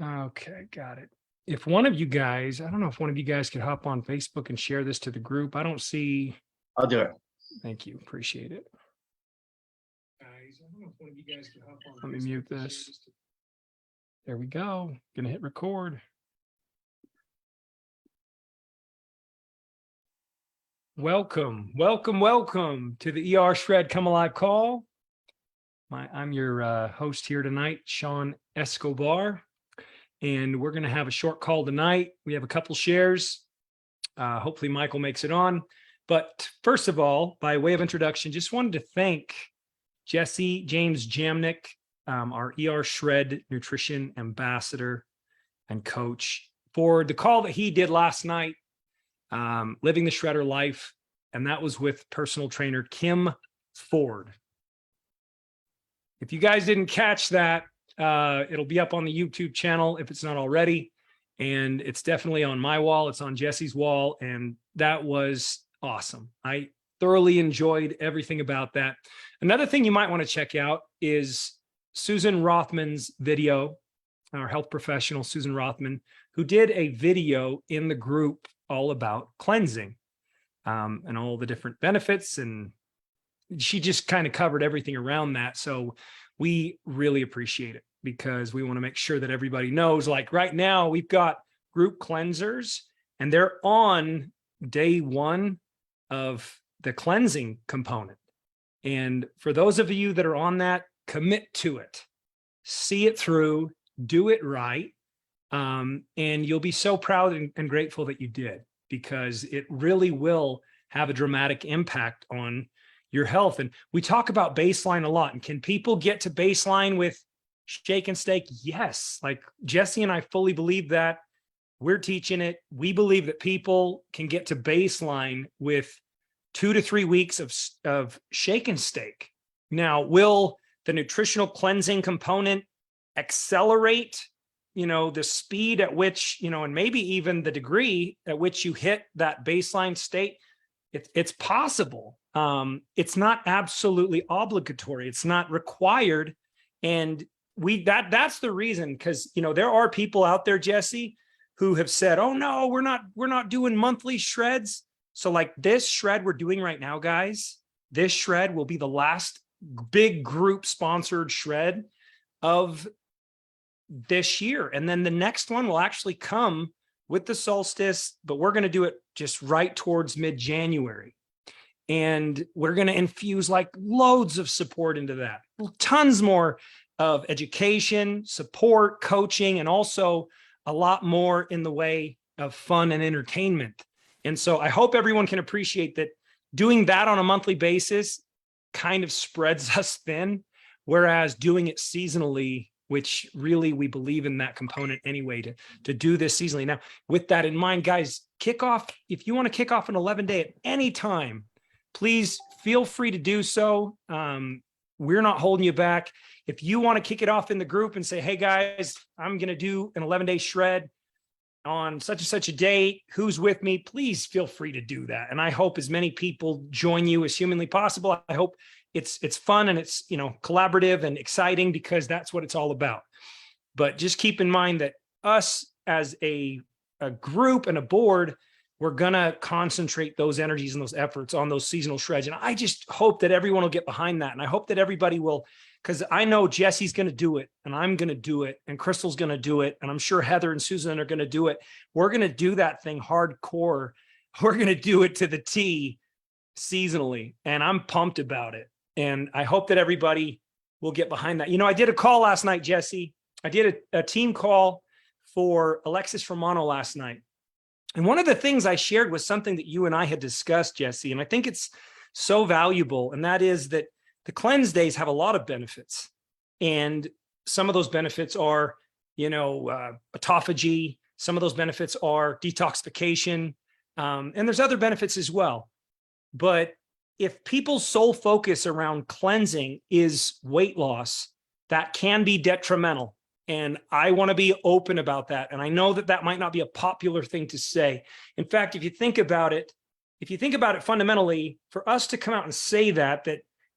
Okay, got it. If one of you guys, I don't know if one of you guys could hop on Facebook and share this to the group. I don't see. I'll do it. Thank you. Appreciate it. Guys, I don't know if one of you guys could hop on. Let me mute this. There we go. Gonna hit record. Welcome to the ER Shred Come Alive call. I'm your host here tonight, Sean Escobar, and we're going to have a short call tonight. We have a couple shares. Hopefully Michael makes it on. But first of all, by way of introduction, just wanted to thank Jesse James Jamnick, our ER Shred Nutrition Ambassador and Coach, for the call that he did last night, Living the Shredder Life, and that was with personal trainer Kim Ford. If you guys didn't catch that, it'll be up on the YouTube channel if it's not already, and it's definitely on my wall. It's on Jesse's wall, and that was awesome. I thoroughly enjoyed everything about that. Another thing you might want to check out is Susan Rothman's video, our health professional, Susan Rothman, who did a video in the group all about cleansing and all the different benefits. And she just kind of covered everything around that. So we really appreciate it because we want to make sure that everybody knows, like right now we've got group cleansers and they're on day one of the cleansing component. And for those of you that are on that, commit to it, see it through, do it right. And you'll be so proud and grateful that you did, because it really will have a dramatic impact on your health. And we talk about baseline a lot. And can people get to baseline with shake and stake? Yes. Like Jesse and I fully believe that. We're teaching it. We believe that people can get to baseline with 2 to 3 weeks of shake and stake. Now, will the nutritional cleansing component accelerate, the speed at which, and maybe even the degree at which you hit that baseline state? It's possible. It's not absolutely obligatory. It's not required. And that's the reason, because, there are people out there, Jesse, who have said, oh no, we're not doing monthly shreds. So like this shred we're doing right now, guys, this shred will be the last big group sponsored shred of this year. And then the next one will actually come with the solstice, but we're going to do it just right towards mid-January. And we're going to infuse like loads of support into that. Tons more of education, support, coaching, and also a lot more in the way of fun and entertainment. And so I hope everyone can appreciate that doing that on a monthly basis kind of spreads us thin, whereas doing it seasonally, which really we believe in that component anyway, to do this seasonally. Now, with that in mind, guys, kick off. If you want to kick off an 11-day at any time, please feel free to do so. We're not holding you back. If you want to kick it off in the group and say, hey guys, I'm going to do an 11-day shred on such and such a date, who's with me, please feel free to do that. And I hope as many people join you as humanly possible. I hope it's fun and it's, collaborative and exciting, because that's what it's all about. But just keep in mind that us as a group and a board, we're going to concentrate those energies and those efforts on those seasonal shreds. And I just hope that everyone will get behind that. And I hope that everybody will, because I know Jesse's going to do it, and I'm going to do it, and Crystal's going to do it, and I'm sure Heather and Susan are going to do it. We're going to do that thing hardcore. We're going to do it to the T seasonally, and I'm pumped about it. And I hope that everybody will get behind that. I did a call last night, Jesse. I did a team call for Alexis Romano last night. And one of the things I shared was something that you and I had discussed, Jesse, and I think it's so valuable, and that is that the cleanse days have a lot of benefits. And some of those benefits are, autophagy. Some of those benefits are detoxification. And there's other benefits as well. But if people's sole focus around cleansing is weight loss, that can be detrimental. And I want to be open about that. And I know that that might not be a popular thing to say. In fact, if you think about it fundamentally, for us to come out and say that,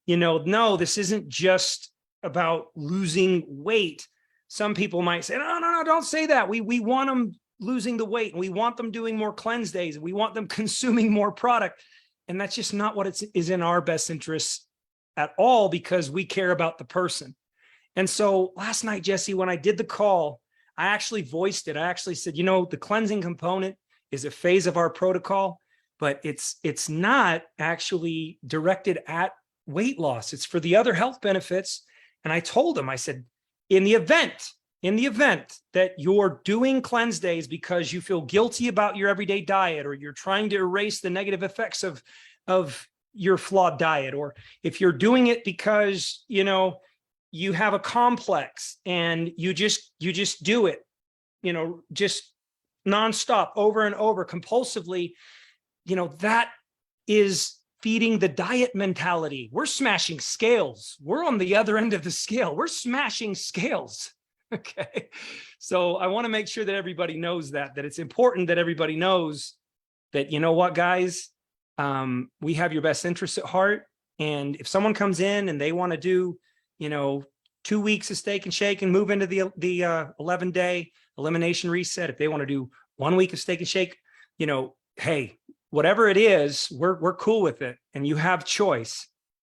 no, this isn't just about losing weight. some people might say, no, don't say that. We want them losing the weight, and we want them doing more cleanse days, and we want them consuming more product. And that's just not what is in our best interest at all, because we care about the person. And so last night, Jesse, when I did the call, I actually voiced it. I actually said, the cleansing component is a phase of our protocol, but it's not actually directed at weight loss. It's for the other health benefits. And I told him, I said, in the event that you're doing cleanse days because you feel guilty about your everyday diet, or you're trying to erase the negative effects of your flawed diet, or if you're doing it because, you have a complex and you just do it, just nonstop over and over compulsively, that is feeding the diet mentality. We're smashing scales. We're on the other end of the scale. We're smashing scales. Okay. So I want to make sure that everybody knows that it's important that everybody knows that, what, guys, we have your best interests at heart. And if someone comes in and they want to do, 2 weeks of Steak and Shake and move into the 11-day elimination reset, if they want to do 1 week of Steak and Shake, hey, whatever it is, we're cool with it. And you have choice.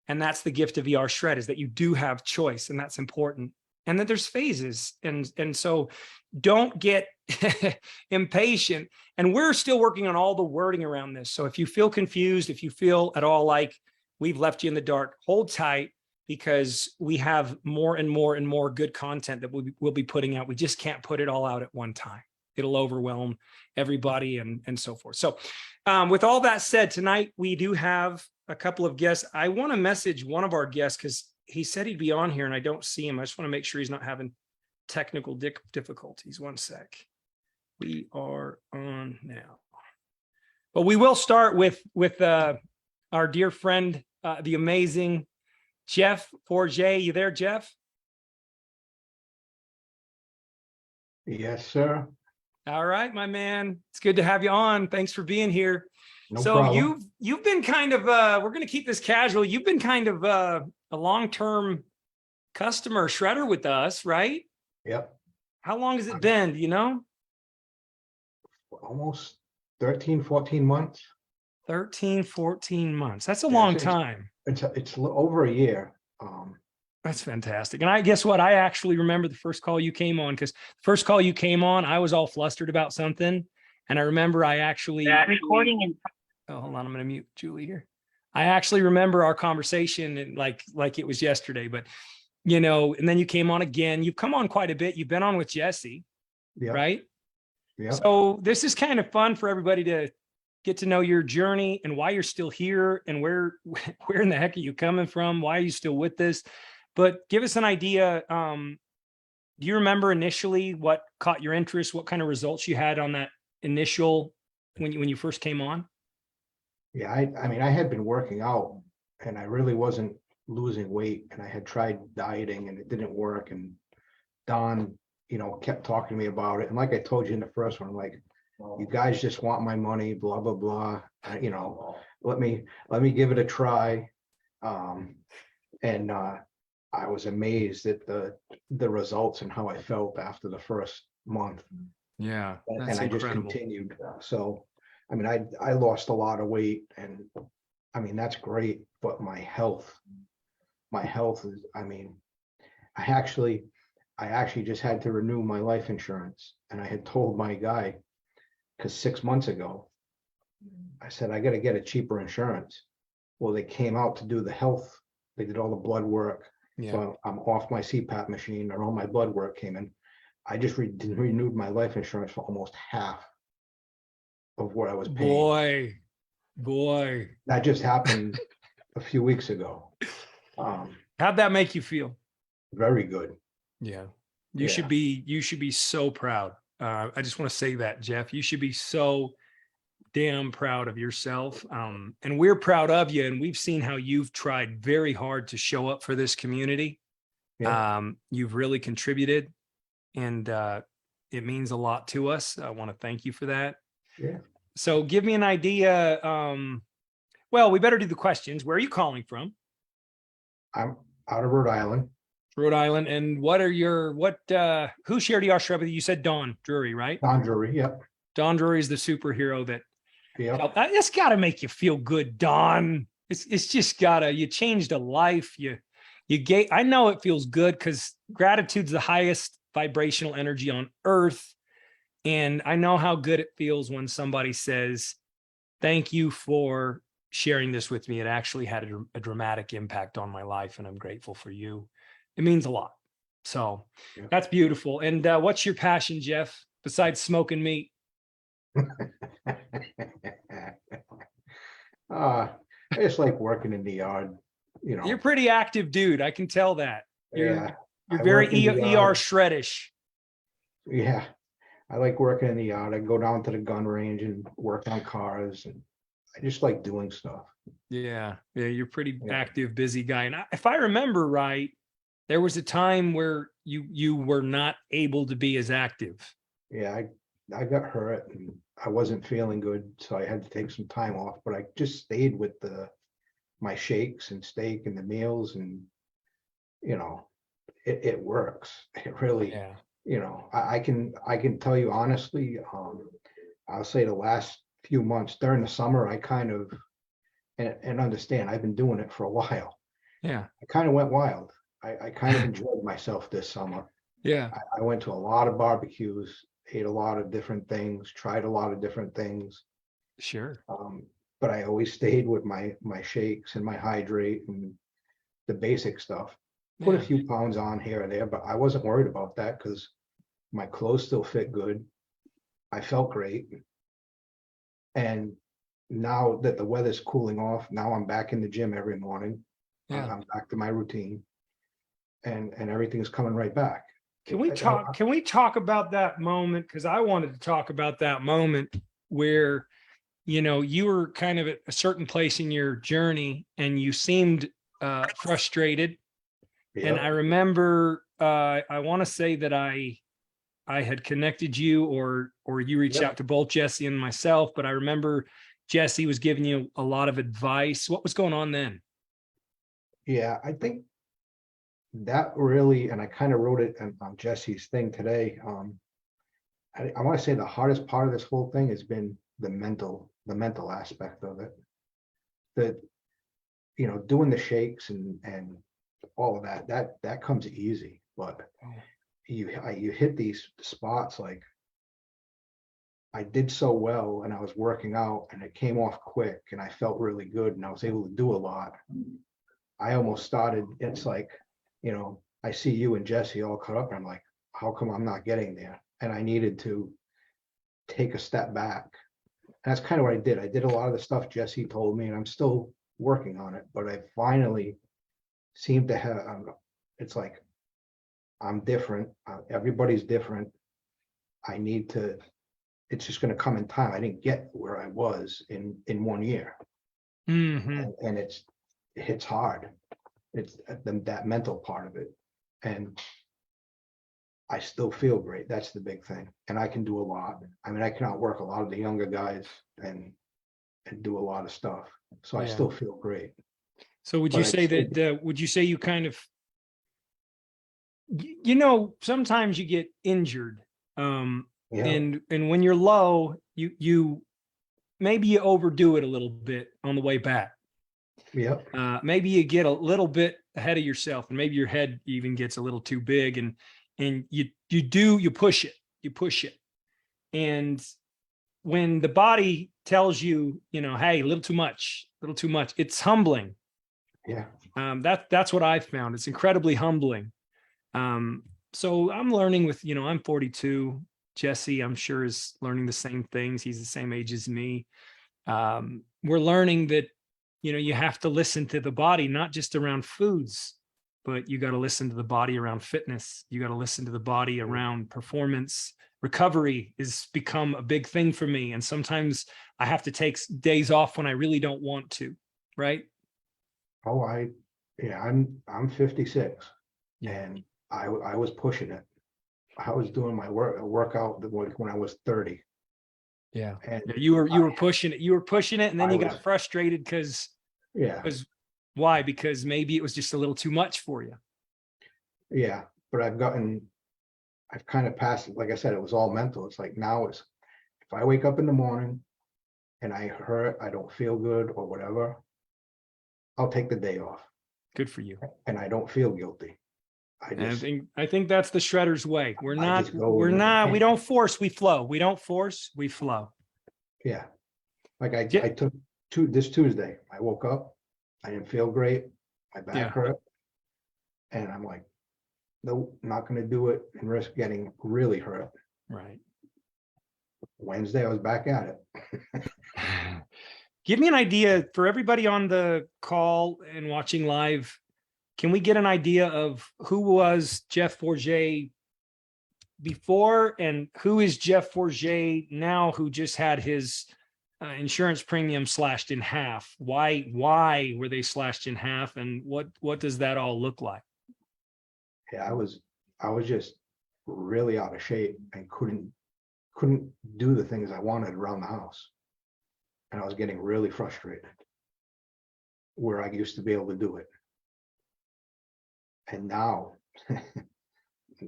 And that's the gift of ER Shred, is that you do have choice, and that's important. And that there's phases. And so don't get impatient. And we're still working on all the wording around this. So if you feel confused, if you feel at all like we've left you in the dark, hold tight, because we have more and more and more good content that we'll be putting out. We just can't put it all out at one time. It'll overwhelm everybody and so forth. So with all that said, tonight we do have a couple of guests. I want to message one of our guests because he said he'd be on here and I don't see him. I just want to make sure he's not having technical difficulties. One sec. We are on now. But we will start with our dear friend, the amazing Jeff Forget. You there, Jeff? Yes, sir. All right, my man. It's good to have you on. Thanks for being here. No so problem. you've been kind of we're going to keep this casual. You've been kind of a long-term customer shredder with us, right? Yep. How long has it been, do you know? Almost 13, 14 months. 13, 14 months. That's a Yeah, long it's- time. It's over a year. That's fantastic. And I guess what, I actually remember the first call you came on, because the first call you came on, I was all flustered about something. And I remember I actually recording in. Oh, hold on. I'm going to mute Julie here. I actually remember our conversation and like it was yesterday, but and then you came on again. You've come on quite a bit. You've been on with Jesse, Yeah. right? Yeah. So this is kind of fun for everybody to get to know your journey and why you're still here and where in the heck are you coming from? Why are you still with this? But give us an idea. Do you remember initially what caught your interest? What kind of results you had on that initial when you first came on? Yeah. I mean, I had been working out and I really wasn't losing weight, and I had tried dieting and it didn't work. And Don, kept talking to me about it. And like I told you in the first one, like, you guys just want my money, blah, blah, blah. Let me give it a try. And I was amazed at the results and how I felt after the first month. Yeah, And that's I just incredible. continued. So, I mean, I lost a lot of weight, and I mean, that's great, but my health is, I mean, I actually just had to renew my life insurance. And I had told my guy, because 6 months ago, I said, I got to get a cheaper insurance. Well, they came out to do the health. They did all the blood work. Yeah. So I'm off my CPAP machine, and all my blood work came in. I just renewed my life insurance for almost half of what I was paying. Boy. That just happened a few weeks ago. How'd that make you feel? Very good. Yeah. Yeah. You should be so proud. I just want to say that, Jeff, you should be so damn proud of yourself. And we're proud of you. And we've seen how you've tried very hard to show up for this community. Yeah. You've really contributed, and it means a lot to us. I want to thank you for that. Yeah. So give me an idea. Well, we better do the questions. Where are you calling from? I'm out of Rhode Island. Rhode Island. And who shared the Australia with you? You said Don Drury, right? Don Drury, yep, Don Drury is the superhero that yep. helped. It's got to make you feel good, Don. It's just gotta, you changed a life. You gave, I know it feels good because gratitude's the highest vibrational energy on earth. And I know how good it feels when somebody says, thank you for sharing this with me. It actually had a dramatic impact on my life, and I'm grateful for you. It means a lot. So Yeah. that's beautiful. And what's your passion, Jeff, besides smoking meat? I just like working in the yard, You're a pretty active dude. I can tell that. yeah. You're I very work in the ER yard. shreddish. Yeah, I like working in the yard. I go down to the gun range and work on cars, and I just like doing stuff. Yeah. Yeah. You're pretty Yeah. active, busy guy. And if I remember right, there was a time where you were not able to be as active. Yeah, I got hurt and I wasn't feeling good, so I had to take some time off, but I just stayed with my shakes and steak and the meals, and it works. It really, Yeah. I can tell you honestly, I'll say the last few months during the summer, I kind of, and understand, I've been doing it for a while. Yeah. I kind of went wild. I kind of enjoyed myself this summer. Yeah. I went to a lot of barbecues, ate a lot of different things, tried a lot of different things. Sure. But I always stayed with my shakes and my hydrate and the basic stuff. Put a Yeah. few pounds on here or there, but I wasn't worried about that because my clothes still fit good. I felt great. And now that the weather's cooling off, now I'm back in the gym every morning. Yeah. I'm back to my routine, and everything's coming right back. Can we talk about that moment? Because I wanted to talk about that moment where, you were kind of at a certain place in your journey and you seemed frustrated. And I Yeah, remember, I want to say that I had connected you, or you reached Yep. out to both Jesse and myself, but I remember Jesse was giving you a lot of advice. What was going on then? yeah, I think that really, and I kind of wrote it on Jesse's thing today. I want to say the hardest part of this whole thing has been the mental aspect of it. That, doing the shakes and all of that comes easy, but you hit these spots like I did so well and I was working out and it came off quick and I felt really good and I was able to do a lot. I almost started, it's like, I see you and Jesse all caught up and I'm like, how come I'm not getting there? And I needed to take a step back. And that's kind of what I did. I did a lot of the stuff Jesse told me and I'm still working on it, but I finally seem to have, it's like, I'm different. Everybody's different. I need to, it's just going to come in time. I didn't get where I was in 1 year. Mm-hmm. And it hits hard. It's that mental part of it. And I still feel great. That's the big thing. And I can do a lot. I mean, I can outwork a lot of the younger guys and do a lot of stuff. So I Yeah. still feel great. So would But you I'd say say- that, would you say you kind of, sometimes you get injured. Yeah, And when you're low, you maybe you overdo it a little bit on the way back. yeah, Maybe you get a little bit ahead of yourself, and maybe your head even gets a little too big, and you push it. And when the body tells you, hey, a little too much, it's humbling. yeah. That's what I've found. It's incredibly humbling. So I'm learning with, I'm 42. Jesse, I'm sure, is learning the same things. He's the same age as me. We're learning that, you have to listen to the body, not just around foods, but you got to listen to the body around fitness. You got to listen to the body around performance. Recovery has become a big thing for me. And sometimes I have to take days off when I really don't want to. Right. Oh, I'm 56 Yeah. and I was pushing it. I was doing my workout when I was 30. Yeah. And You were pushing it. And then I you was- got frustrated because yeah, why? Because maybe it was just a little too much for you. yeah, but I've kind of passed, like I said, it was all mental. It's like now it's, if I wake up in the morning and I hurt, I don't feel good or whatever, I'll take the day off Good for you. and I don't feel guilty. I And just, I think that's the shredder's way. I just go We don't force, we flow. We don't force, we flow. yeah. Like I Yeah. took this Tuesday, I woke up, I didn't feel great, my Yeah. back hurt. And I'm like, nope, not gonna do it and risk getting really hurt. Right. Wednesday, I was back at it. Give me an idea for everybody on the call and watching live. Can we get an idea of who was Jeff Forget before and who is Jeff Forget now, who just had his insurance premium slashed in half? Why were they slashed in half? And what does that all look like? Yeah, I was just really out of shape and couldn't do the things I wanted around the house. And I was getting really frustrated where I used to be able to do it. And now,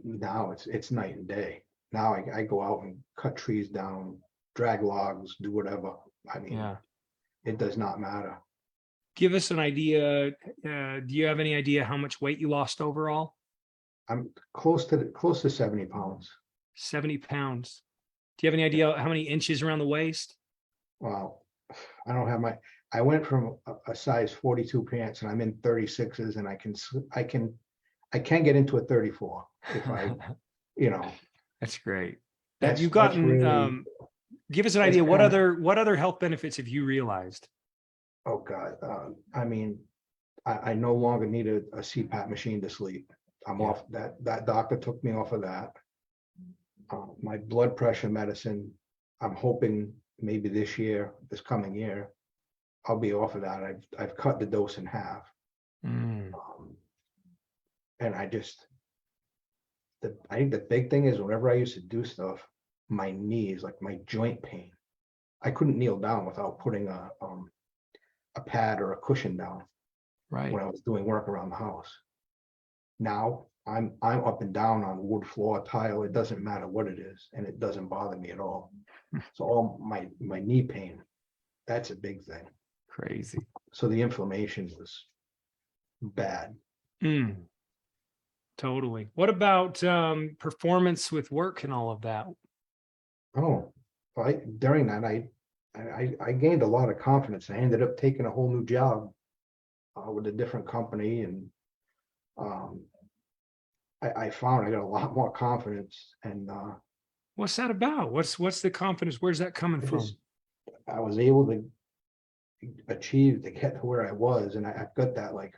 now it's night and day. Now I go out and cut trees down, drag logs, do whatever. I mean, Yeah. it does not matter. Give us an idea. Do you have any idea how much weight you lost overall? I'm close to 70 pounds. 70 pounds. Do you have any idea how many inches around the waist? Well, I don't have I went from a size 42 pants and I'm in 36s and I can get into a 34 if I, you know. That's great. That's- Have you that's gotten, really- give us an that's idea, what kinda- other health benefits have you realized? Oh, God. I mean, I no longer need a CPAP machine to sleep. I'm Yeah. off that doctor took me off of that. My blood pressure medicine, I'm hoping maybe this coming year, I'll be off of that. I've cut the dose in half. Mm, And I think the big thing is whenever I used to do stuff, my knees, like my joint pain, I couldn't kneel down without putting a pad or a cushion down right. when I was doing work around the house. Now I'm up and down on wood floor, tile, it doesn't matter what it is, and it doesn't bother me at all. So all my knee pain, that's a big thing. Crazy. So the inflammation was bad. Mm, totally. What about performance with work and all of that? Oh, during that, I gained a lot of confidence. I ended up taking a whole new job with a different company, and I found I got a lot more confidence. And What's that about? What's the confidence? Where's that coming from? I was able to achieve to get to where I was, and I've got that, like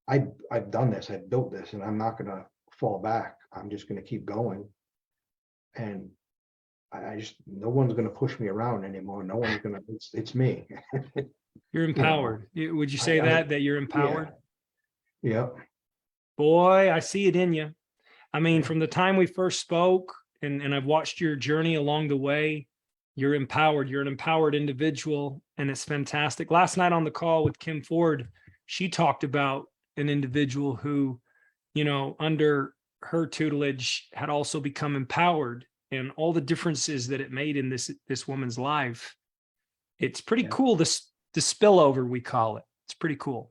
I've done this, I've built this, and I'm not gonna fall back. I'm just gonna keep going. And I just, no one's gonna push me around anymore. No one's gonna, it's me. You're empowered. Would you say that you're empowered? Yeah. Boy, I see it in you. I mean, from the time we first spoke and I've watched your journey along the way, you're empowered. You're an empowered individual, and it's fantastic. Last night on the call with Kim Ford, she talked about an individual who, you know, under her tutelage had also become empowered, and all the differences that it made in this woman's life. It's pretty cool. The spillover, we call it. It's pretty cool.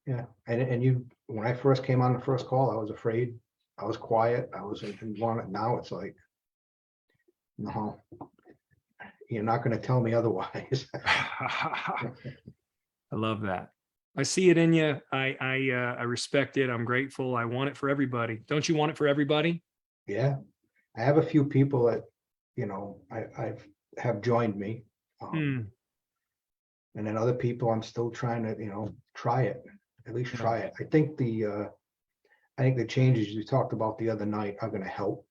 Yeah. And when I first came on the first call, I was afraid. I was quiet. I didn't want it. Now it's like, no, you're not going to tell me otherwise. I love that. I see it in you. I respect it. I'm grateful. I want it for everybody. Don't you want it for everybody? Yeah. I have a few people that, you know, I've have joined me. Hmm. And then other people, I'm still trying to, you know, try it, at least Yeah. try it. I think the changes you talked about the other night are going to help,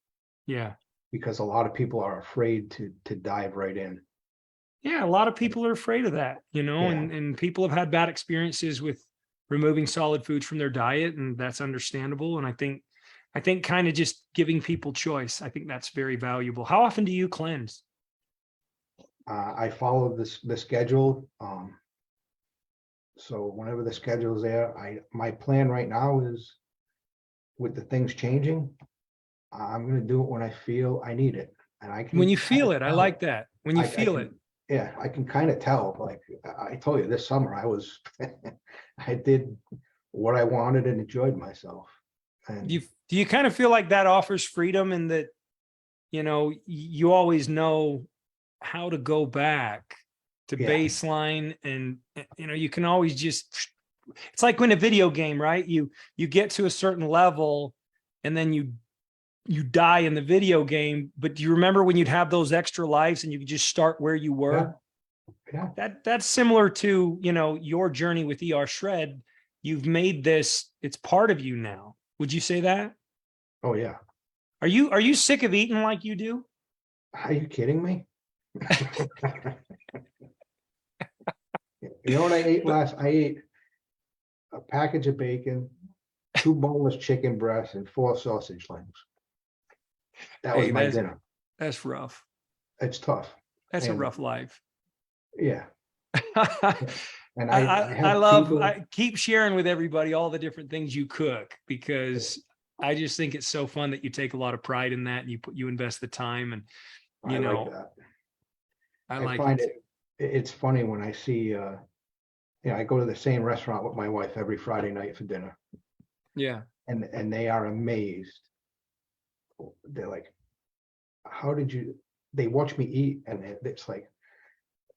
Yeah. because a lot of people are afraid to dive right in. Yeah. A lot of people are afraid of that, you know, Yeah. and people have had bad experiences with removing solid foods from their diet, and that's understandable. And I think kind of just giving people choice, I think that's very valuable. How often do you cleanse? I follow the schedule. So whenever the schedule is there, my plan right now is with the things changing, I'm gonna do it when I feel I need it. And I can When you kinda feel it, I tell. like that. When you I feel can, it. yeah, I can kind of tell, like, I told you this summer, I was, I did what I wanted and enjoyed myself. And Do you kind of feel like that offers freedom in that, you always know how to go back to yeah, baseline and you can always just it's like when a video game, right? You get to a certain level and then you die in the video game, but do you remember when you'd have those extra lives and you could just start where you yeah, were? yeah, That's similar to, your journey with ER Shred. You've made this, it's part of you now. Would you say that? oh yeah. Are you sick of eating like you do? Are you kidding me? You know what I ate But last? I ate a package of bacon, 2 boneless chicken breasts, and 4 sausage links. That was hey, my that's dinner. that's rough. It's tough. That's a And rough life. yeah, I, and I I have love, people, I keep sharing with everybody all the different things you cook because I just think it's so fun that you take a lot of pride in that and you invest the time and, I you like know, that. I I like find it it, too. it's funny when I see, I go to the same restaurant with my wife every Friday night for dinner, Yeah. and they are amazed. They're like, how did you, they watch me eat, and it's like,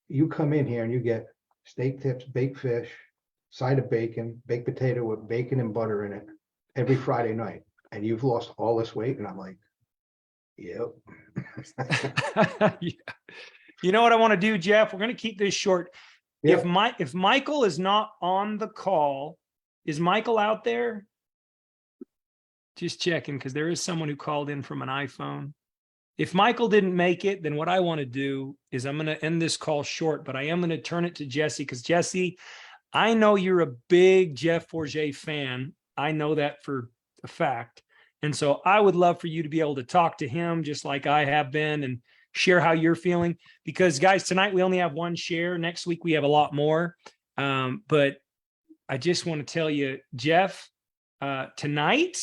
you come in here and you get steak tips, baked fish, side of bacon, baked potato with bacon and butter in it every Friday night, and you've lost all this weight. And I'm like, yep. Yeah. You know what I want to do, Jeff? We're going to keep this short. Yep. If Michael is not on the call, is Michael out there? Just checking because there is someone who called in from an iPhone. If Michael didn't make it, then what I want to do is I'm going to end this call short, but I am going to turn it to Jesse because Jesse, I know you're a big Jeff Forget fan. I know that for a fact. And so I would love for you to be able to talk to him just like I have been and share how you're feeling. Because, guys, tonight we only have one share. Next week we have a lot more. But I just want to tell you, Jeff, tonight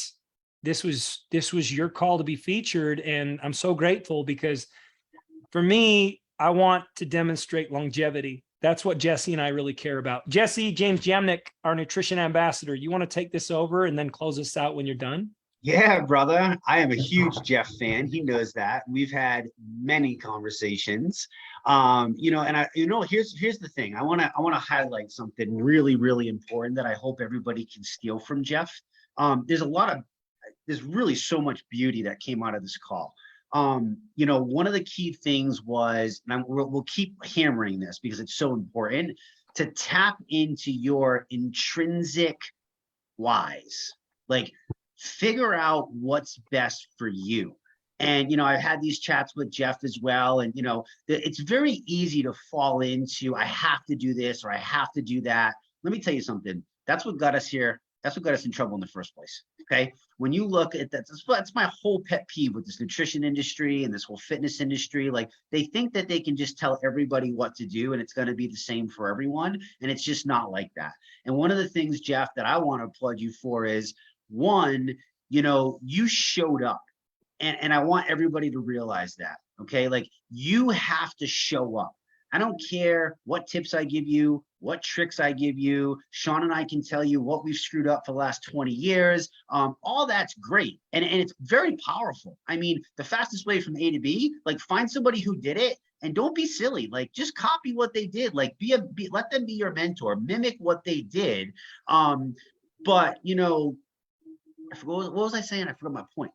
this was your call to be featured, and I'm so grateful because for me, I want to demonstrate longevity. That's what Jesse and I really care about. Jesse, James Jamnick, our nutrition ambassador, you want to take this over and then close us out when you're done? Yeah, brother. I am a huge Jeff fan. He knows that. We've had many conversations. Here's the thing. I want to highlight something really, really important that I hope everybody can steal from Jeff. There's really so much beauty that came out of this call. One of the key things was, and we'll keep hammering this because it's so important, to tap into your intrinsic whys. Like, figure out what's best for you. And, I've had these chats with Jeff as well. And, it's very easy to fall into, I have to do this or I have to do that. Let me tell you something. That's what got us here. That's what got us in trouble in the first place. Okay. When you look at that, that's my whole pet peeve with this nutrition industry and this whole fitness industry. Like, they think that they can just tell everybody what to do and it's going to be the same for everyone. And it's just not like that. And one of the things, Jeff, that I want to applaud you for is, one, you showed up, and I want everybody to realize that. Okay. Like, you have to show up. I don't care what tips I give you, what tricks I give you. Sean and I can tell you what we've screwed up for the last 20 years. All that's great. And it's very powerful. I mean, the fastest way from A to B, like, find somebody who did it and don't be silly. Like, just copy what they did. Like, let them be your mentor, mimic what they did. But I forgot, what was I saying? I forgot my point.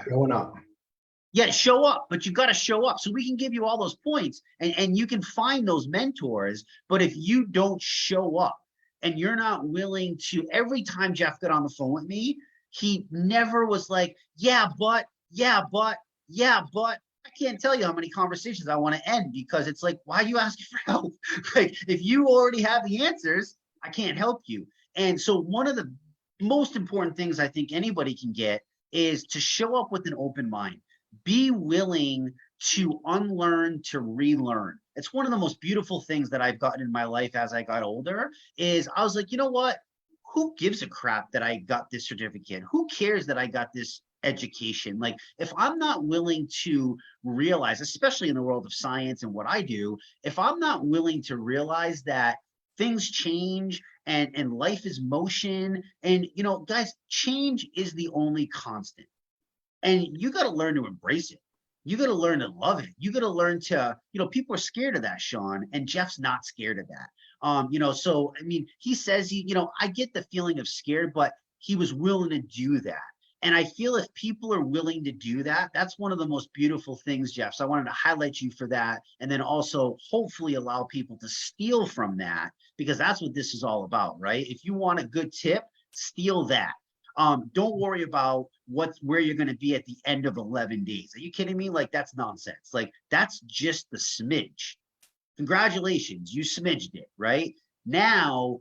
Showing up. Yeah, show up, but you got to show up so we can give you all those points and you can find those mentors. But if you don't show up and you're not willing to, every time Jeff got on the phone with me, he never was like, yeah, but. I can't tell you how many conversations I want to end because it's like, why are you asking for help? Like, if you already have the answers, I can't help you. And so one of the most important things I think anybody can get is to show up with an open mind. Be willing to unlearn, to relearn. It's one of the most beautiful things that I've gotten in my life as I got older is I was like, you know what? who gives a crap that I got this certificate? Who cares that I got this education? Like, if I'm not willing to realize, especially in the world of science and what I do, if I'm not willing to realize that things change and life is motion, and guys, change is the only constant. And you got to learn to embrace it. You got to learn to love it. You got to learn to, people are scared of that, Sean, and Jeff's not scared of that. So I mean, he says I get the feeling of scared, but he was willing to do that. And I feel if people are willing to do that, that's one of the most beautiful things, Jeff. So I wanted to highlight you for that. And then also hopefully allow people to steal from that, because that's what this is all about, right? If you want a good tip, steal that. Don't worry about where you're going to be at the end of 11 days. Are you kidding me? Like, that's nonsense. Like, that's just the smidge. Congratulations, you smidged it, right? Now,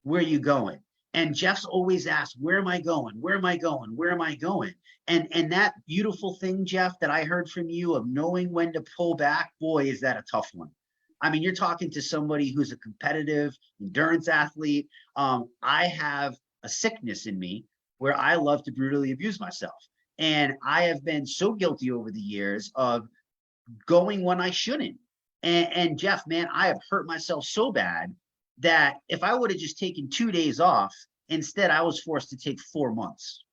where are you going? And Jeff's always asked, where am I going? Where am I going? Where am I going? And that beautiful thing, Jeff, that I heard from you of knowing when to pull back, boy, is that a tough one. I mean, you're talking to somebody who's a competitive endurance athlete. I have a sickness in me where I love to brutally abuse myself. And I have been so guilty over the years of going when I shouldn't. And Jeff, man, I have hurt myself so bad that if I would have just taken 2 days off, instead I was forced to take 4 months.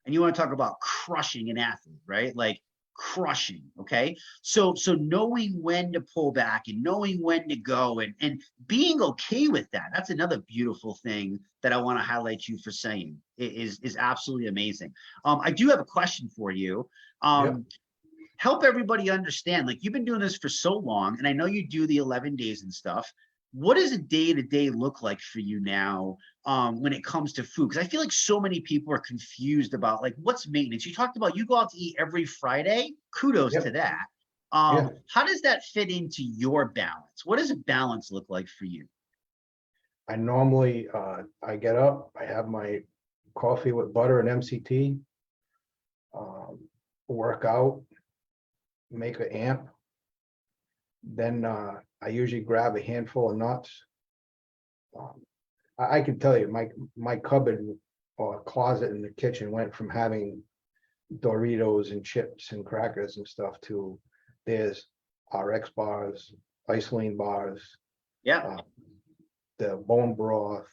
And you want to talk about crushing an athlete, right? Like, crushing. Okay. So knowing when to pull back and knowing when to go and being okay with that. That's another beautiful thing that I want to highlight you for saying. It is absolutely amazing. I do have a question for you. Yep. Help everybody understand, like, you've been doing this for so long, and I know you do the 11 days and stuff. What does a day-to-day look like for you now when it comes to food? Because I feel like so many people are confused about, like, what's maintenance? You talked about you go out to eat every Friday. Kudos Yep. to that. Yeah. How does that fit into your balance? What does a balance look like for you? I normally, I get up, I have my coffee with butter and MCT, work out, make an amp. Then I usually grab a handful of nuts. I can tell you, my cupboard or closet in the kitchen went from having Doritos and chips and crackers and stuff to there's RX bars, Iceland bars, Yeah. the bone broth,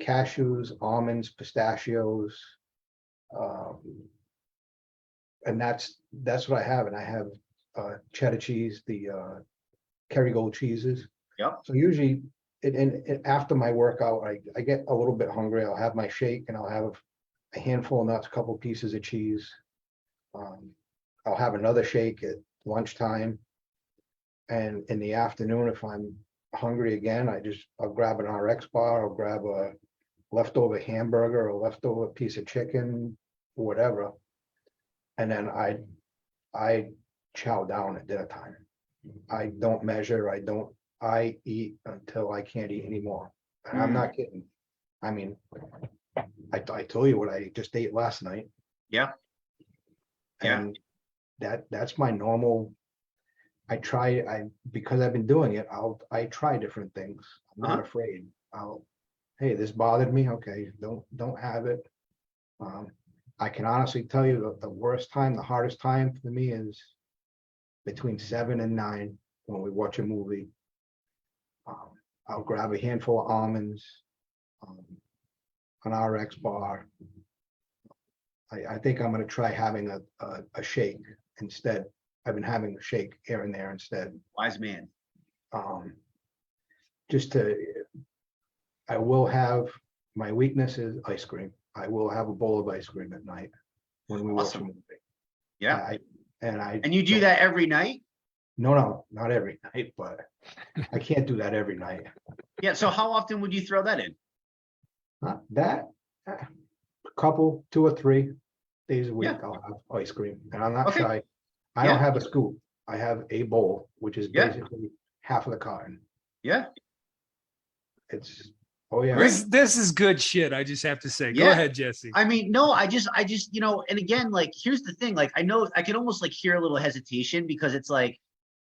cashews, almonds, pistachios. And that's what I have. And I have cheddar cheese, the Kerrygold cheeses. Yep. So usually, after my workout, I get a little bit hungry. I'll have my shake and I'll have a handful of nuts, a couple pieces of cheese. I'll have another shake at lunchtime. And in the afternoon, if I'm hungry again, I'll grab an RX bar, I'll grab a leftover hamburger or leftover piece of chicken, whatever. And then I chow down at dinner time. I don't measure, I eat until I can't eat anymore. And I'm not kidding. I mean, I told you what I just ate last night. Yeah. Yeah. And that's my normal. Because I've been doing it, I try different things. I'm not afraid. Hey, this bothered me. Okay, don't have it. I can honestly tell you the worst time, the hardest time for me is between 7 and 9 when we watch a movie. I'll grab a handful of almonds, an RX bar. I think I'm going to try having a shake instead. I've been having a shake here and there instead. Wise man. I will have, my weakness is ice cream. I will have a bowl of ice cream at night when we watch a Awesome. movie. Yeah. And you do that every night? No, not every night, but I can't do that every night. Yeah. So how often would you throw that in? That a couple, 2 or 3 days a week, Yeah. I'll have ice cream, and I'm not Okay. shy. I Yeah. don't have a scoop. I have a bowl, which is Yeah. basically half of the carton. Yeah. It's, oh yeah. This is good shit. I just have to say. Go Yeah. ahead, Jesse. I mean, no, I just, and again, like, here's the thing, like, I know I can almost like hear a little hesitation because it's like,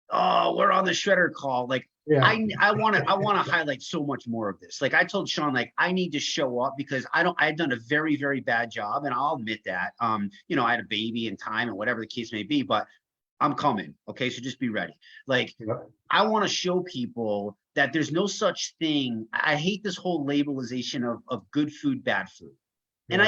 oh, we're on the shredder call. Like, Yeah. I want to highlight so much more of this. Like I told Sean, like I need to show up because I've done a very, very bad job, and I'll admit that. You know, I had a baby and time and whatever the case may be, but I'm coming. Okay, so just be ready. Like Yep. I want to show people that there's no such thing. I hate this whole labelization of good food, bad food. And Yeah.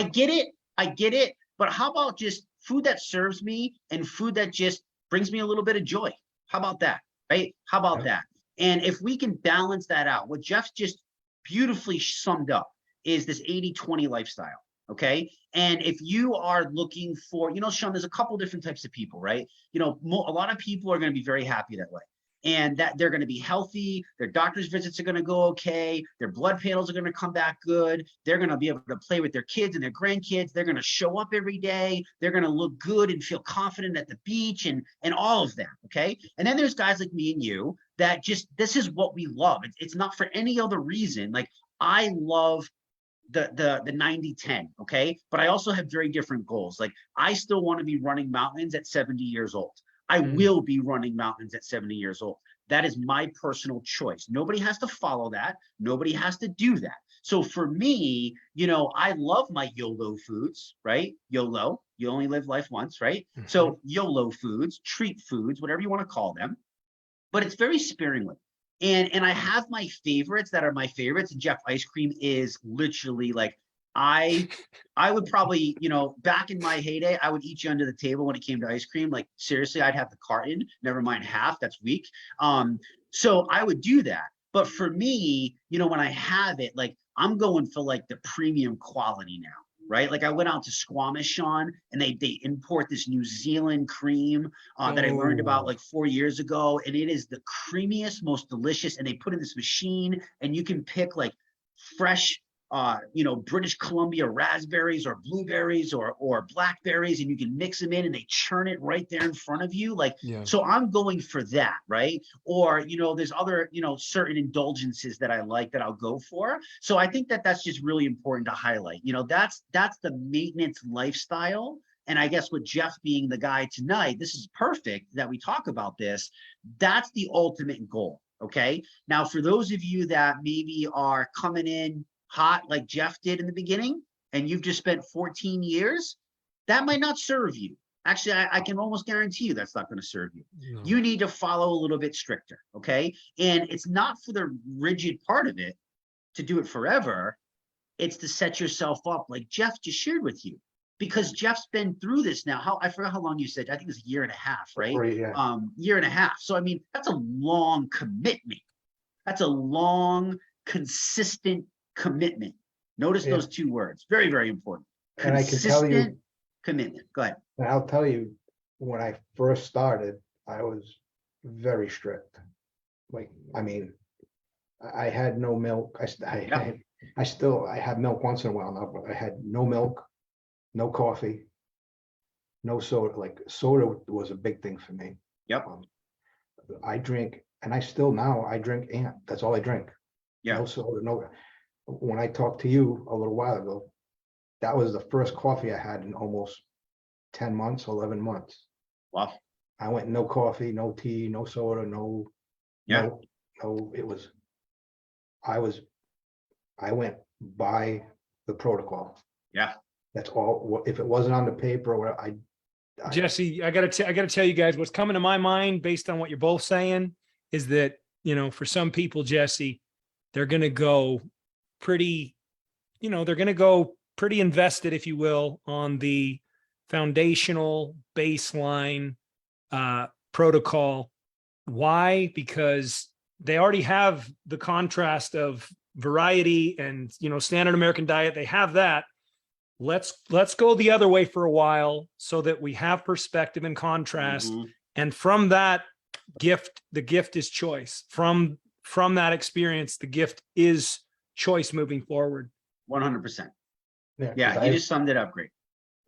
I get it, but how about just food that serves me and food that just brings me a little bit of joy? How about that? Right? How about Yeah. that? And if we can balance that out, what Jeff just beautifully summed up is this 80-20 lifestyle. Okay. And if you are looking for, you know, Sean, there's a couple different types of people, right? You know, a lot of people are going to be very happy that way. And that they're going to be healthy. Their doctor's visits are going to go okay. Their blood panels are going to come back good. They're going to be able to play with their kids and their grandkids. They're going to show up every day. They're going to look good and feel confident at the beach and all of that. Okay. And then there's guys like me and you that just, this is what we love. It's not for any other reason. Like I love the 90-10. Okay. But I also have very different goals. Like I still want to be running mountains at 70 years old. I will be running mountains at 70 years old. That is my personal choice. Nobody has to follow that. Nobody has to do that. So for me, you know, I love my YOLO foods, right? YOLO, you only live life once, right? So YOLO foods, treat foods, whatever you want to call them, but it's very sparingly. And I have my favorites that are my favorites. And Jeff, ice cream is literally like, I would probably, you know, back in my heyday, I would eat you under the table when it came to ice cream. Like seriously, I'd have the carton, never mind half, that's weak. So I would do that. But for me, you know, when I have it, like I'm going for like the premium quality now, right? Like I went out to Squamish, Sean, and they import this New Zealand cream that I learned about like 4 years ago. And it is the creamiest, most delicious. And they put in this machine and you can pick like fresh, you know, British Columbia raspberries or blueberries or blackberries, and you can mix them in and they churn it right there in front of you. Like, so I'm going for that, right? Or, you know, there's other, you know, certain indulgences that I like that I'll go for. So I think that that's just really important to highlight. You know, that's the maintenance lifestyle. And I guess with Jeff being the guy tonight, this is perfect that we talk about this. That's the ultimate goal. Okay. Now, for those of you that maybe are coming in hot like Jeff did in the beginning, and you've just spent 14 years, that might not serve you. Actually, I can almost guarantee you that's not going to serve you. No. You need to follow a little bit stricter, okay? And it's not for the rigid part of it to do it forever. It's to set yourself up like Jeff just shared with you. Because Jeff's been through this now. I forgot how long you said. I think it was a year and a half, right? Right, yeah. Year and a half. So I mean, that's a long commitment. That's a long, consistent commitment. Notice those two words. Very, very important. And I can tell you, commitment. Go ahead. and I'll tell you, when I first started, I was very strict. Like, I mean, I had no milk. I have milk once in a while now, but I had no milk, no coffee, no soda. Like soda was a big thing for me. Yep. I drink, and I still now I drink Ant. That's all I drink. Yeah. No soda, no. When I talked to you a little while ago, that was the first coffee I had in almost 10 months, 11 months. Wow. I went no coffee, no tea, no soda, no, it was, I went by the protocol. Yeah. That's all. If it wasn't on the paper, or Jesse, I gotta tell you guys what's coming to my mind based on what you're both saying is that, you know, for some people, Jesse, they're gonna go pretty invested, if you will, on the foundational baseline protocol. Why? Because they already have the contrast of variety and, you know, standard American diet. They have that. Let's go the other way for a while so that we have perspective and contrast. And from that gift, the gift is choice. From that experience, the gift is choice moving forward. 100%. yeah, You just summed it up great.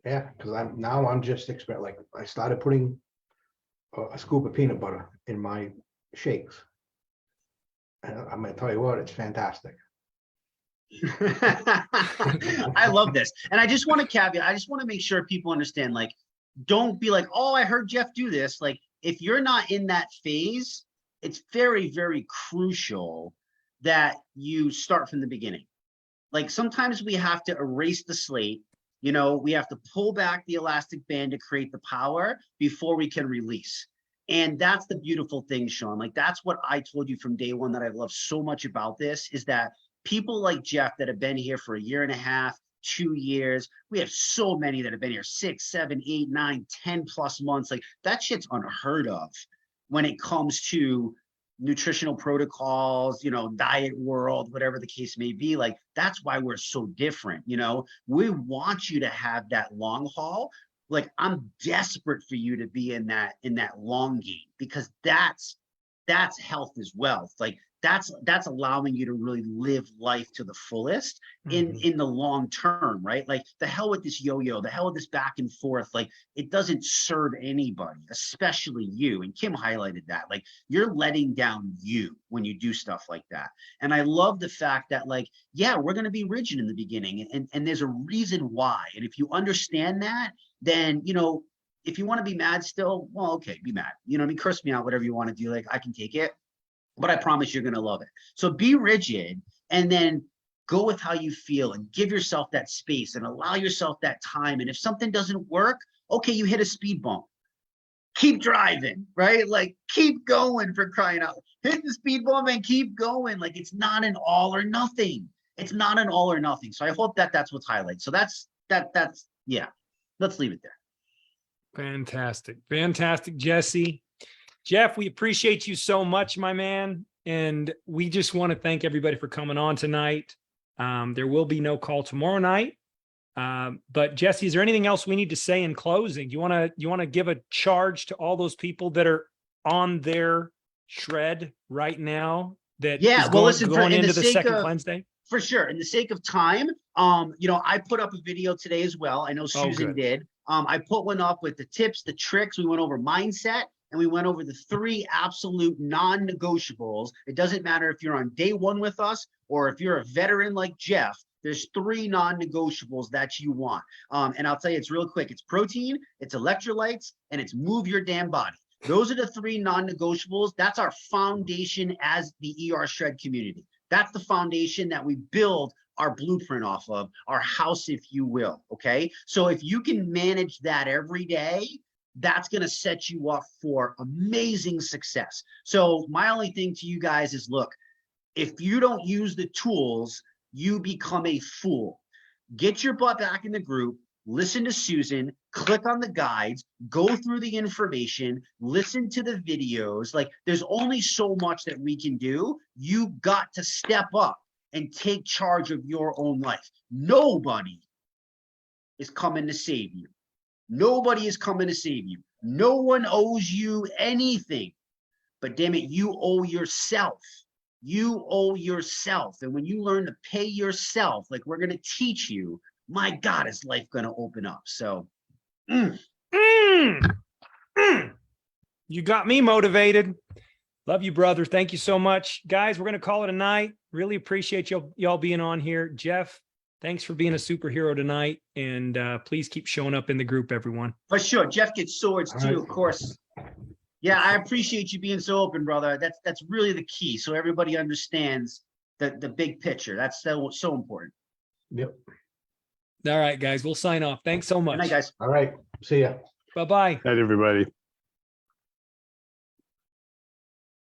yeah, because I'm just expect, like, I started putting a scoop of peanut butter in my shakes, and I'm gonna tell you what, it's fantastic. I love this. And I just want to caveat, I just want to make sure people understand, like, don't be like, oh, I heard Jeff do this. Like, if you're not in that phase, it's very, very crucial that you start from the beginning. Like sometimes we have to erase the slate, you know, we have to pull back the elastic band to create the power before we can release. And that's the beautiful thing, Sean. Like that's what I told you from day one that I love so much about this is that people like Jeff that have been here for 1.5 years, 2 years, we have so many that have been here 6, 7, 8, 9, 10 plus months. Like that shit's unheard of when it comes to nutritional protocols, you know, diet world, whatever the case may be. Like that's why we're so different. You know, we want you to have that long haul. Like I'm desperate for you to be in that long game, because that's health as wealth. Like that's allowing you to really live life to the fullest in the long term, right? Like the hell with this yo-yo, the hell with this back and forth. Like it doesn't serve anybody, especially you. And Kim highlighted that. Like you're letting down you when you do stuff like that. And I love the fact that like, yeah, we're going to be rigid in the beginning, and there's a reason why. And if you understand that, then, you know, if you want to be mad still, well, okay, be mad. You know what I mean? Curse me out, whatever you want to do. Like I can take it, but I promise you're going to love it. So be rigid and then go with how you feel and give yourself that space and allow yourself that time. And if something doesn't work, okay, you hit a speed bump. Keep driving, right? Like keep going, for crying out. Hit the speed bump and keep going. Like it's not an all or nothing. It's not an all or nothing. So I hope that that's what's highlighted. So that's yeah. Let's leave it there. Fantastic. Fantastic, Jesse. Jeff, we appreciate you so much, my man. And we just want to thank everybody for coming on tonight. There will be no call tomorrow night. But Jesse, is there anything else we need to say in closing? You want to give a charge to all those people that are on their shred right now that yeah, is well, going, listen, going into the second of, cleanse day? For sure. In the sake of time, you know, I put up a video today as well. I know Susan did. I put one up with the tips, the tricks. We went over mindset and we went over the 3 absolute non-negotiables. It doesn't matter if you're on day 1 with us or if you're a veteran like Jeff, there's 3 non-negotiables that you want. And I'll tell you, it's real quick. It's protein, it's electrolytes, and it's move your damn body. Those are the 3 non-negotiables. That's our foundation as the ER Shred community. That's the foundation that we build our blueprint off of, our house, if you will, okay? So if you can manage that every day, that's gonna set you up for amazing success. So my only thing to you guys is, look, if you don't use the tools, you become a fool. Get your butt back in the group, listen to Susan, click on the guides, go through the information, listen to the videos. Like there's only so much that we can do. You got to step up and take charge of your own life. Nobody is coming to save you. Nobody is coming to save you. No one owes you anything, but damn it, you owe yourself. You owe yourself. And when you learn to pay yourself, like we're going to teach you, my God, is life going to open up? So, You got me motivated. Love you, brother. Thank you so much. Guys, we're going to call it a night. Really appreciate y'all being on here. Jeff, thanks for being a superhero tonight. And please keep showing up in the group, everyone. for sure. Jeff gets swords too, of course. Yeah, I appreciate you being so open, brother. That's really the key. So everybody understands the big picture. That's so important. Yep. All right, guys, we'll sign off. Thanks so much. Good night, guys. All right. See ya. Bye-bye. Night, everybody.